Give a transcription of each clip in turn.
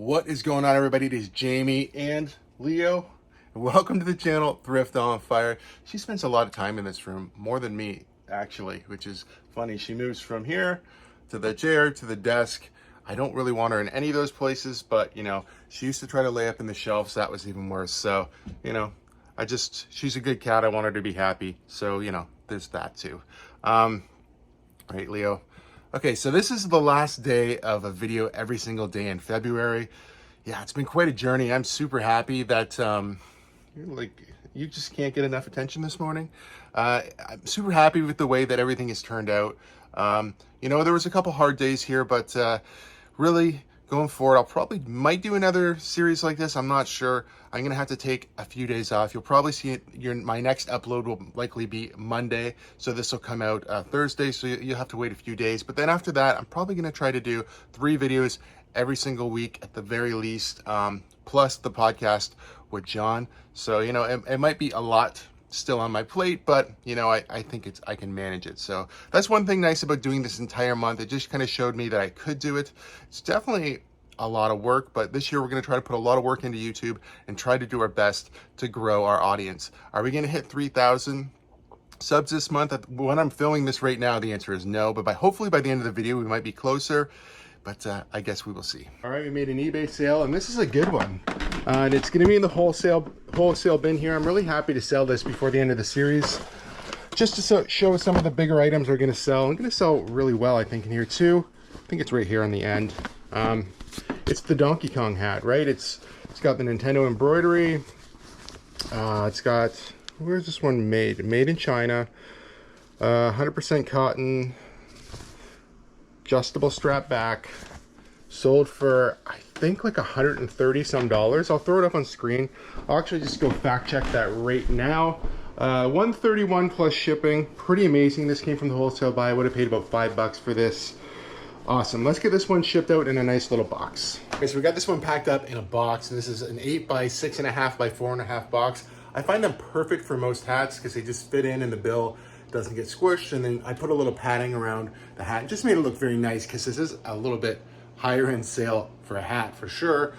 What is going on, everybody? It is Jamie and Leo. Welcome to the channel, ThriftOnfire. She spends a lot of time in this room, more than me, actually, which is funny. She moves from here to the chair to the desk. I don't really want her in any of those places, but, she used to try to lay up in the shelves. That was even worse. So, she's a good cat. I want her to be happy. So, there's that too. Right, Leo? Okay, so this is the last day of a video every single day in February. Yeah, it's been quite a journey. I'm super happy that you just can't get enough attention this morning. I'm super happy with the way that everything has turned out. There was a couple hard days here, but really going forward, I'll probably might do another series like this. I'm not sure. I'm gonna have to take a few days off. You'll probably see it. My next upload will likely be Monday, so this will come out Thursday. So you'll have to wait a few days. But then after that, I'm probably gonna try to do 3 videos every single week at the very least, plus the podcast with John. So it might be a lot still on my plate, but I think I can manage it. So that's one thing nice about doing this entire month. It just kind of showed me that I could do it. It's definitely a lot of work, but this year we're going to try to put a lot of work into YouTube and try to do our best to grow our audience. Are we going to hit 3,000 subs this month? When I'm filming this right now, the answer is no, but hopefully by the end of the video we might be closer, but I guess we will see. All right, we made an eBay sale, and this is a good one. And it's going to be in the wholesale bin here. I'm really happy to sell this before the end of the series, just to show some of the bigger items we're going to sell. I'm going to sell really well, I think, in here too. I think it's right here on the end. It's the Donkey Kong hat, right? It's got the Nintendo embroidery. It's got, where's this one made? Made in China. 100% cotton. Adjustable strap back. Sold for, I think, like $130 some. I'll throw it up on screen. I'll actually just go fact check that right now. $131 plus shipping. Pretty amazing. This came from the wholesale buy. I would have paid about $5 for this. Awesome. Let's get this one shipped out in a nice little box. Okay, so we got this one packed up in a box. This is an 8 by 6.5 by 4.5 box. I find them perfect for most hats because they just fit in the bill. Doesn't get squished. And then I put a little padding around the hat. It just made it look very nice because this is a little bit higher end sale for a hat for sure.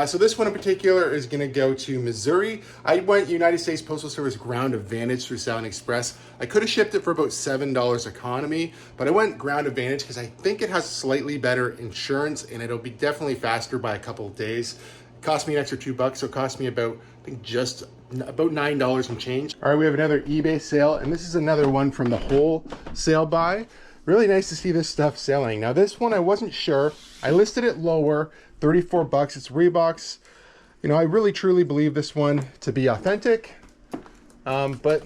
So this one in particular is going to go to Missouri. I went United States Postal Service Ground Advantage through Stallion Express. I could have shipped it for about $7 economy, but I went Ground Advantage because I think it has slightly better insurance and it'll be definitely faster by a couple of days. It cost me an extra $2, so it cost me about, I think, just about $9 and change. All right, we have another eBay sale, and this is another one from the wholesale buy. Really nice to see this stuff selling. Now this one I wasn't sure. I listed it lower, $34. It's Reeboks. I really truly believe this one to be authentic. But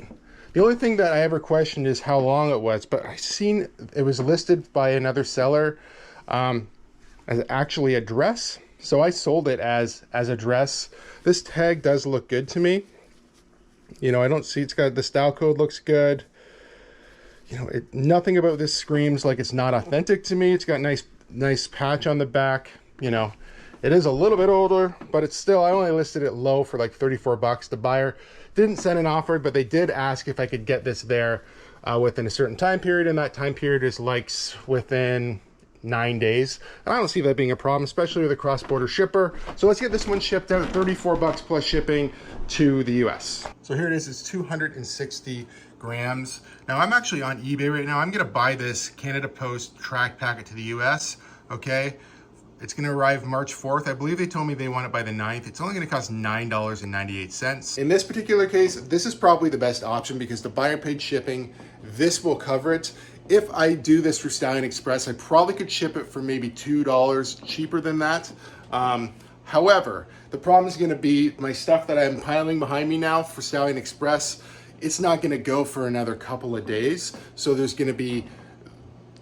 the only thing that I ever questioned is how long it was. But I seen it was listed by another seller as actually a dress. So I sold it as a dress. This tag does look good to me. I don't see, it's got the style code looks good. Nothing about this screams like it's not authentic to me. It's got nice patch on the back. It is a little bit older, but it's still, I only listed it low for like $34. The buyer didn't send an offer, but they did ask if I could get this there within a certain time period, and that time period is like within 9 days. And I don't see that being a problem, especially with a cross-border shipper. So let's get this one shipped out, $34 plus shipping to the US. So here it is, it's 260 grams. Now I'm actually on eBay right now. I'm gonna buy this Canada Post track packet to the US, okay? It's gonna arrive March 4th. I believe they told me they want it by the 9th. It's only gonna cost $9.98. In this particular case, this is probably the best option because the buyer paid shipping. This will cover it. If I do this through Stallion Express, I probably could ship it for maybe $2 cheaper than that. However, the problem is gonna be my stuff that I'm piling behind me now for Stallion Express. It's not gonna go for another couple of days. So there's gonna be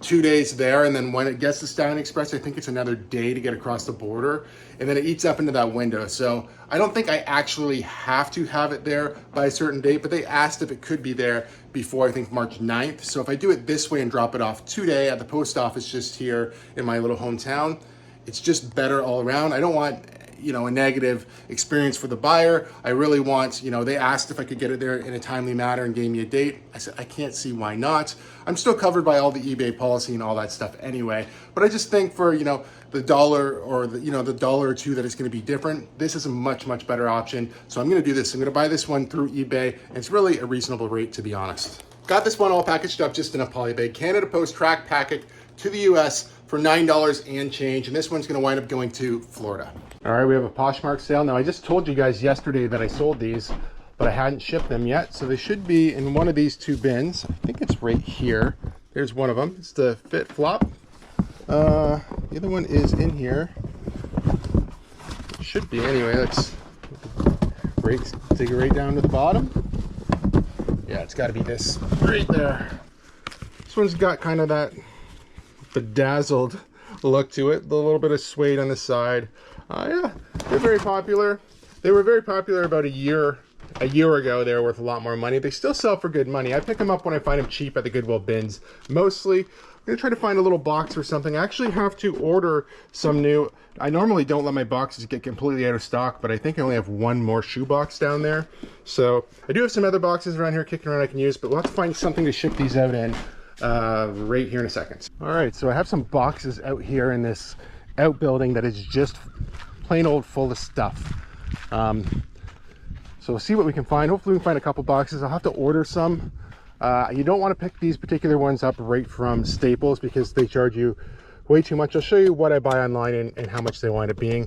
2 days there, and then when it gets to Stallion Express, I think it's another day to get across the border, and then it eats up into that window. So I don't think I actually have to have it there by a certain date, but they asked if it could be there before, I think, March 9th. So if I do it this way and drop it off today at the post office just here in my little hometown, it's just better all around. I don't want you know, a negative experience for the buyer. I really want, you know, they asked if I could get it there in a timely manner and gave me a date. I said, I can't see why not. I'm still covered by all the eBay policy and all that stuff anyway, but I just think for, you know, the dollar or the, you know, the dollar or two that it's going to be different, this is a much, much better option. So I'm going to do this. I'm going to buy this one through eBay, and it's really a reasonable rate, to be honest. Got this one all packaged up just in a poly bag. Canada Post track packet to the US for $9 and change. And this one's gonna wind up going to Florida. All right, we have a Poshmark sale. Now I just told you guys yesterday that I sold these, but I hadn't shipped them yet. So they should be in one of these two bins. I think it's right here. There's one of them. It's the Fit Flop. The other one is in here. It should be anyway. Let's dig it right down to the bottom. Yeah, it's got to be this right there. This one's got kind of that bedazzled look to it. A little bit of suede on the side. Yeah, they're very popular. They were very popular about a year ago. They were worth a lot more money. They still sell for good money. I pick them up when I find them cheap at the Goodwill bins. Mostly, I'm gonna try to find a little box or something. I actually have to order some new. I normally don't let my boxes get completely out of stock, but I think I only have one more shoe box down there. So I do have some other boxes around here kicking around I can use, but we'll have to find something to ship these out in right here in a second. All right, so I have some boxes out here in this outbuilding that is just plain old full of stuff. So we'll see what we can find. Hopefully we can find a couple boxes. I'll have to order some. You don't want to pick these particular ones up right from Staples because they charge you way too much. I'll show you what I buy online and how much they wind up being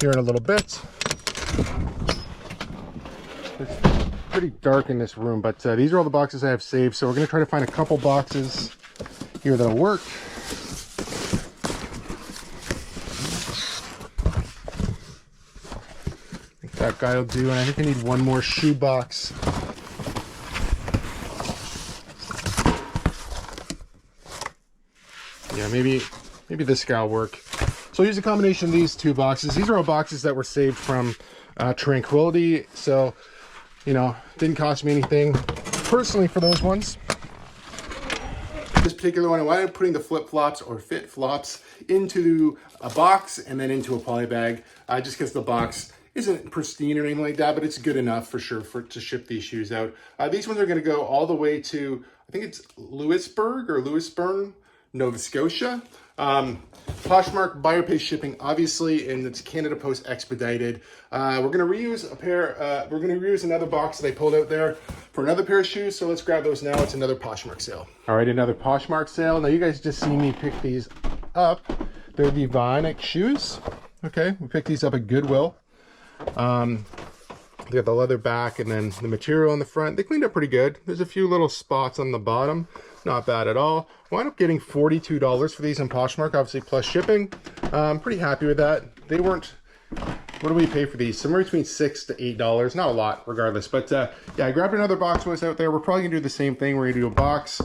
here in a little bit. It's pretty dark in this room, but these are all the boxes I have saved. So we're going to try to find a couple boxes here that'll work. I think that guy will do, and I think I need one more shoe box. Yeah, maybe this guy will work. So I'll use a combination of these two boxes. These are all boxes that were saved from Tranquility. So, you know, didn't cost me anything personally for those ones. This particular one, I wanted putting the flip flops or fit flops into a box and then into a poly bag, just because the box isn't pristine or anything like that, but it's good enough for sure to ship these shoes out. These ones are going to go all the way to, I think it's Lewisburn, Nova Scotia. Poshmark buyer pay shipping, obviously, and it's Canada Post expedited. We're gonna reuse a pair. We're gonna reuse another box that I pulled out there for another pair of shoes. So let's grab those now. It's another Poshmark sale. All right, another Poshmark sale. Now you guys just see me pick these up. They're the Vionic shoes. Okay, we picked these up at Goodwill. They got the leather back and then the material on the front. They cleaned up pretty good. There's a few little spots on the bottom. Not bad at all. Wound up getting $42 for these on Poshmark, obviously plus shipping. I'm pretty happy with that. They weren't, what do we pay for these? Somewhere between $6 to $8. Not a lot, regardless. But yeah, I grabbed another box was out there. We're probably gonna do the same thing. We're gonna do a box,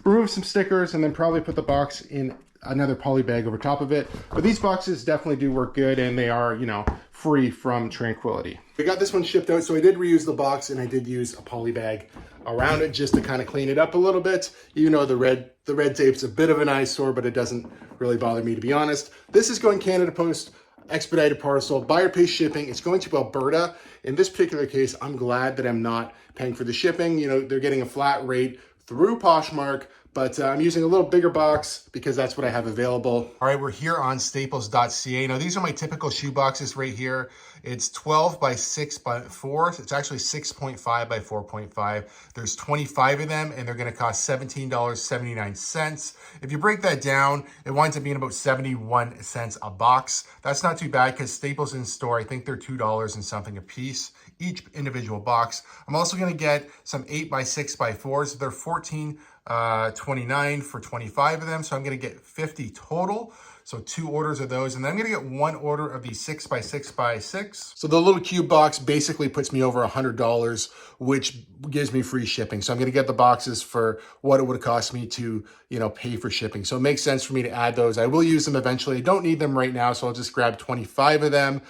remove some stickers, and then probably put the box in another poly bag over top of it. But these boxes definitely do work good, and they are, you know, free from Tranquility. We got this one shipped out, so I did reuse the box and I did use a poly bag around it just to kind of clean it up a little bit. You know, the red tape's a bit of an eyesore, but it doesn't really bother me, to be honest. This is going Canada Post expedited parcel, buyer pay shipping. It's going to Alberta. In this particular case, I'm glad that I'm not paying for the shipping. You know, they're getting a flat rate through Poshmark, but I'm using a little bigger box because that's what I have available. All right, we're here on staples.ca. Now, these are my typical shoe boxes right here. It's 12 by 6 by 4. It's actually 6.5 by 4.5. There's 25 of them, and they're going to cost $17.79. If you break that down, it winds up being about 71 cents a box. That's not too bad because Staples in store, I think they're $2 and something a piece, each individual box. I'm also going to get some 8 by 6 by 4s. They're $14.29 for 25 of them. So I'm going to get 50 total. So 2 orders of those, and then I'm gonna get 1 order of the 6 by 6 by 6. So the little cube box basically puts me over $100, which gives me free shipping. So I'm gonna get the boxes for what it would cost me to, you know, pay for shipping. So it makes sense for me to add those. I will use them eventually. I don't need them right now, so I'll just grab 25 of them.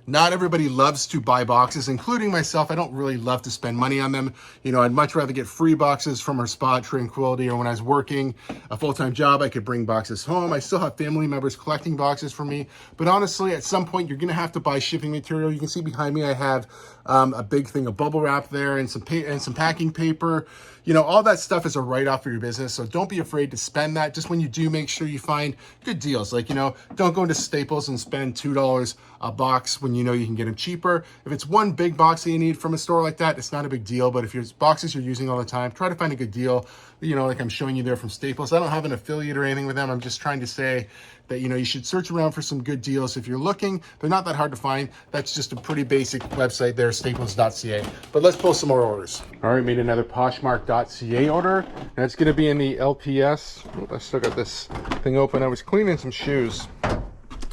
Not everybody loves to buy boxes, including myself. I don't really love to spend money on them. You know, I'd much rather get free boxes from our spot, Tranquility, or when I was working a full-time job, I could bring boxes home. I still have family members collecting boxes for me. But honestly, at some point, you're gonna have to buy shipping material. You can see behind me, I have a big thing of bubble wrap there and some packing paper. You know, all that stuff is a write-off for your business, so don't be afraid to spend that. Just when you do, make sure you find good deals. Like, you know, don't go into Staples and spend $2 a box when you know you can get them cheaper. If it's one big box that you need from a store like that, it's not a big deal. But if your boxes you're using all the time, try to find a good deal. You know, like I'm showing you there from Staples. I don't have an affiliate or anything with them. I'm just trying to say that, you know, you should search around for some good deals. If you're looking, they're not that hard to find. That's just a pretty basic website there, staples.ca. But let's pull some more orders. All right, made another Poshmark.ca order. That's gonna be in the LPS. Oh, I still got this thing open. I was cleaning some shoes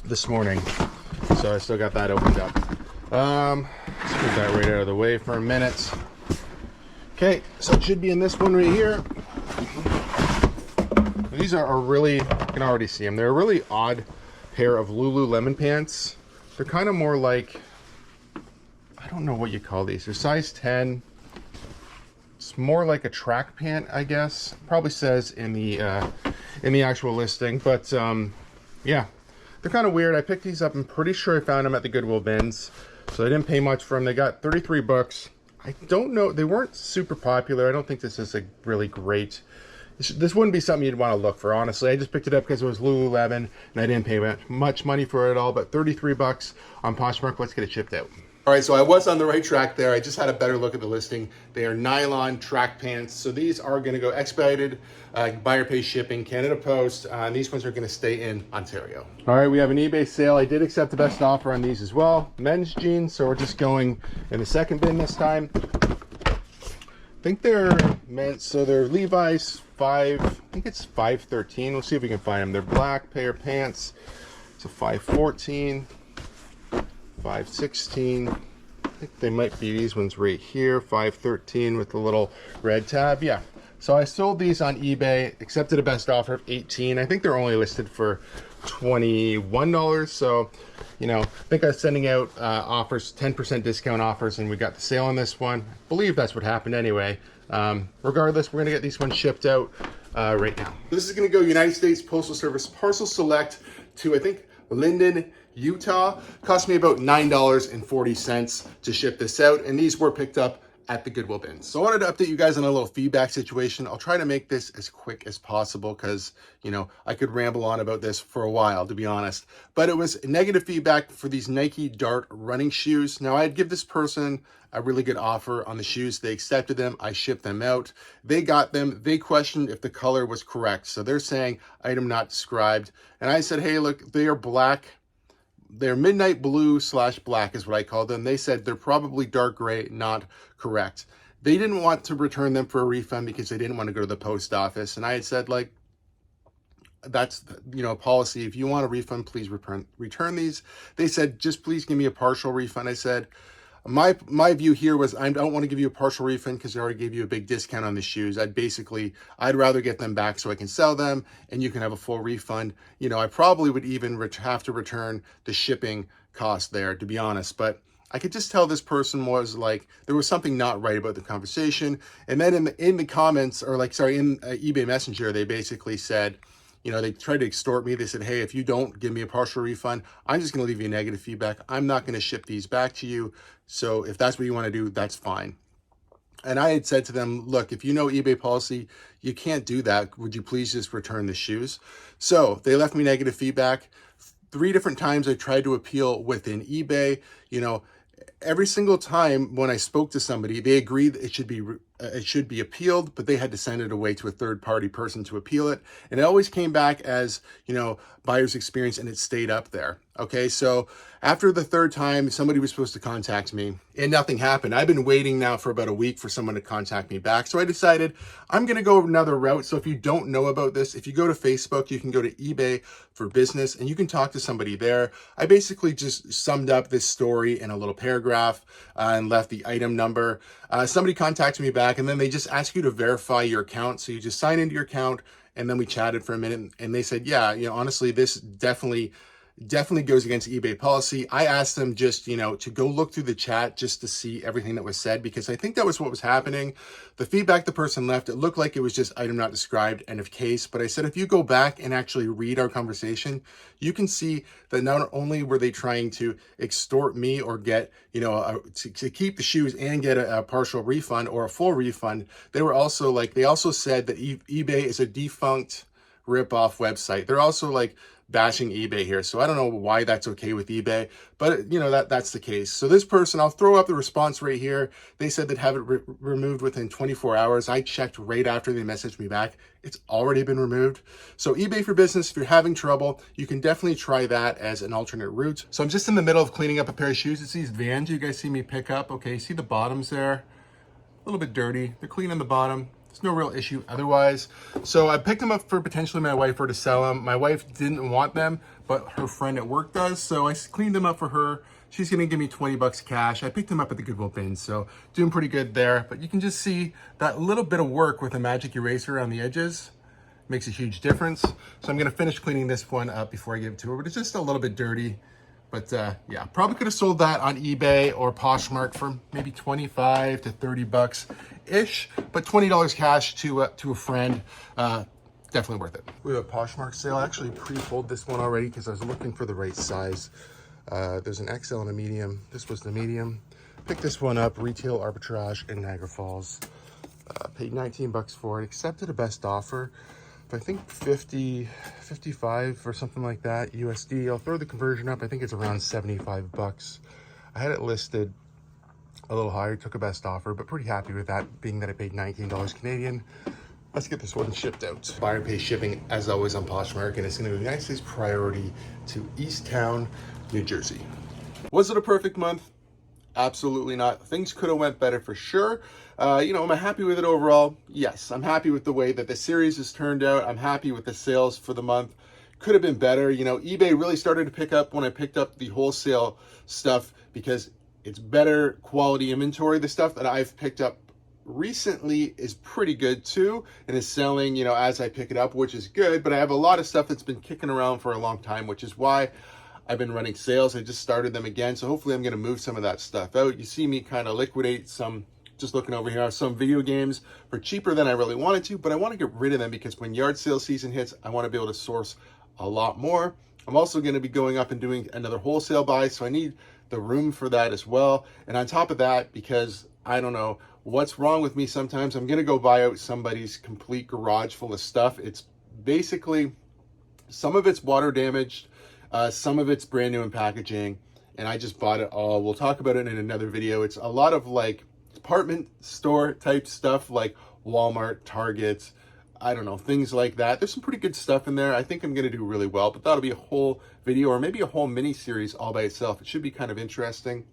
this morning, so I still got that opened up. Let's get that right out of the way for a minute. Okay, so it should be in this one right here. These are really, you can already see them. They're a really odd pair of Lululemon pants. They're kind of more like, I don't know what you call these. They're size 10. It's more like a track pant, I guess. Probably says in the actual listing, but yeah, they're kind of weird. I picked these up. I'm pretty sure I found them at the Goodwill bins, so I didn't pay much for them. They got 33 bucks. I don't know. They weren't super popular. I don't think this is a really great. This wouldn't be something you'd want to look for, honestly. I just picked it up because it was Lululemon, and I didn't pay much money for it at all, but 33 bucks on Poshmark. Let's get it shipped out. All right, so I was on the right track there. I just had a better look at the listing. They are nylon track pants. So these are gonna go expedited, buyer pay shipping, Canada Post, and these ones are gonna stay in Ontario. All right, we have an eBay sale. I did accept the best offer on these as well. Men's jeans, so we're just going in the second bin this time. I think they're meant, so they're Levi's I think it's 513. We'll see if we can find them. They're black pair of pants. It's a 514, 516. I think they might be these ones right here, 513 with the little red tab. Yeah. So I sold these on eBay, accepted a best offer of 18. I think they're only listed for $21. So, you know, I think I was sending out offers, 10% discount offers, and we got the sale on this one. I believe that's what happened anyway. Regardless, we're gonna get these ones shipped out right now. This is gonna go United States Postal Service Parcel Select to, I think, Linden, Utah. Cost me about $9.40 to ship this out, and these were picked up at the Goodwill bins. So I wanted to update you guys on a little feedback situation. I'll try to make this as quick as possible because, you know, I could ramble on about this for a while, to be honest. But it was negative feedback for these Nike Dart running shoes. Now, I'd give this person a really good offer on the shoes. They accepted them. I shipped them out. They got them. They questioned if the color was correct. So they're saying item not described. And I said, hey, look, they are black. They're midnight blue / black is what I call them. They said they're probably dark gray, not correct. They didn't want to return them for a refund because they didn't want to go to the post office. And I had said, like, that's, you know, a policy. If you want a refund, please return these. They said, just please give me a partial refund. I said, my view here was I don't want to give you a partial refund because I already gave you a big discount on the shoes. I'd rather get them back so I can sell them and you can have a full refund. You know, I probably would even have to return the shipping cost there, to be honest. But I could just tell this person was like, there was something not right about the conversation. And then in the comments, or like, sorry, in eBay Messenger, they basically said, you know, they tried to extort me. They said, hey, if you don't give me a partial refund, I'm just going to leave you negative feedback. I'm not going to ship these back to you. So if that's what you want to do, that's fine. And I had said to them, look, if you know eBay policy, you can't do that. Would you please just return the shoes? So they left me negative feedback. 3 different times I tried to appeal within eBay. You know, every single time when I spoke to somebody, they agreed that it should be appealed, but they had to send it away to a third-party person to appeal it. And it always came back as, you know, buyer's experience, and it stayed up there. Okay, so after the 3rd time, somebody was supposed to contact me and nothing happened. I've been waiting now for about a week for someone to contact me back. So I decided I'm going to go another route. So if you don't know about this, if you go to Facebook, you can go to eBay for Business and you can talk to somebody there. I basically just summed up this story in a little paragraph and left the item number. Somebody contacted me back and then they just ask you to verify your account. So you just sign into your account, and then we chatted for a minute and they said, yeah, you know, honestly, this definitely definitely goes against eBay policy. I asked them just, to go look through the chat just to see everything that was said, because I think that was what was happening. The feedback the person left, it looked like it was just item not described, end of case. But I said, if you go back and actually read our conversation, you can see that not only were they trying to extort me or get, to keep the shoes and get a partial refund or a full refund, they were also like, they also said that eBay is a defunct rip-off website. They're also like bashing eBay here. So I don't know why that's okay with eBay, but that's the case. So this person, I'll throw up the response right here. They said they'd have it removed within 24 hours. I checked right after they messaged me back. It's already been removed. So eBay for Business, if you're having trouble, you can definitely try that as an alternate route. So I'm just in the middle of cleaning up a pair of shoes. It's these Vans you guys see me pick up. Okay, see the bottoms there? A little bit dirty. They're clean on the bottom. There's no real issue otherwise. So I picked them up for potentially my wife or to sell them. My wife didn't want them, but her friend at work does. So I cleaned them up for her. She's gonna give me 20 bucks cash. I picked them up at the Goodwill bin, so doing pretty good there. But you can just see that little bit of work with a magic eraser on the edges makes a huge difference. So I'm gonna finish cleaning this one up before I give it to her, but it's just a little bit dirty. But yeah, probably could have sold that on eBay or Poshmark for maybe 25 to 30 bucks ish, but $20 cash to a friend, definitely worth it. We have a Poshmark sale. I actually pre-pulled this one already because I was looking for the right size. There's an XL and a medium. This was the medium. Picked this one up, retail arbitrage in Niagara Falls. Paid 19 bucks for it, accepted a best offer. I think 55 or something like that USD. I'll throw the conversion up. I think it's around 75 bucks. I had it listed a little higher, took a best offer, but pretty happy with that, being that I paid $19 Canadian. Let's get this one shipped out. Buyer pays shipping as always on Poshmark, and it's going to be United States priority to Easttown, New Jersey. Was it a perfect month? Absolutely not. Things could have went better for sure. Am I happy with it overall? Yes, I'm happy with the way that the series has turned out. I'm happy with the sales for the month. Could have been better. eBay really started to pick up when I picked up the wholesale stuff because it's better quality inventory. The stuff that I've picked up recently is pretty good too and is selling, as I pick it up, which is good. But I have a lot of stuff that's been kicking around for a long time, which is why I've been running sales. I just started them again. So hopefully I'm going to move some of that stuff out. You see me kind of liquidate some, just looking over here, some video games for cheaper than I really wanted to, but I want to get rid of them because when yard sale season hits, I want to be able to source a lot more. I'm also going to be going up and doing another wholesale buy, so I need the room for that as well. And on top of that, because I don't know what's wrong with me, sometimes I'm going to go buy out somebody's complete garage full of stuff. It's basically, some of it's water damaged, some of it's brand new in packaging, and I just bought it all. We'll talk about it in another video. It's a lot of like department store type stuff like Walmart, Target, I don't know, things like that. There's some pretty good stuff in there. I think I'm going to do really well, but that'll be a whole video or maybe a whole mini series all by itself. It should be kind of interesting.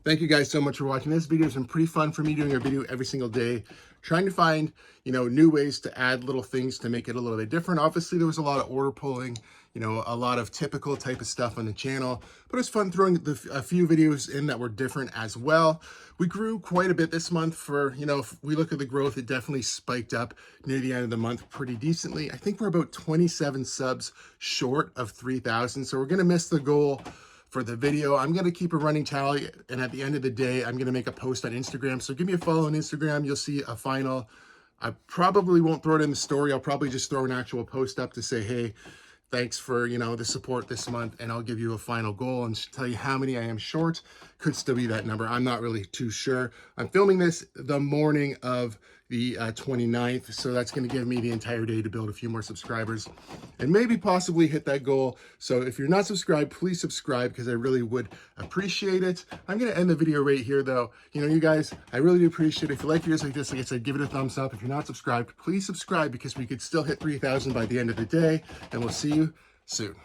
Thank you guys so much for watching. This video has been pretty fun for me, doing a video every single day, trying to find, new ways to add little things to make it a little bit different. Obviously, there was a lot of order pulling, a lot of typical type of stuff on the channel, but it's fun throwing a few videos in that were different as well. We grew quite a bit this month for, if we look at the growth, it definitely spiked up near the end of the month pretty decently. I think we're about 27 subs short of 3,000. So we're going to miss the goal for the video. I'm going to keep a running tally, and at the end of the day, I'm going to make a post on Instagram. So give me a follow on Instagram. You'll see a final. I probably won't throw it in the story. I'll probably just throw an actual post up to say, hey, thanks for, the support this month, and I'll give you a final goal and tell you how many I am short. Could still be that number. I'm not really too sure. I'm filming this the morning of the 29th, so that's going to give me the entire day to build a few more subscribers and maybe possibly hit that goal. So if you're not subscribed, please subscribe because I really would appreciate it. I'm going to end the video right here though. You guys, I really do appreciate it. If you like videos like this, like I said, give it a thumbs up. If you're not subscribed, please subscribe because we could still hit 3,000 by the end of the day, and we'll see you soon.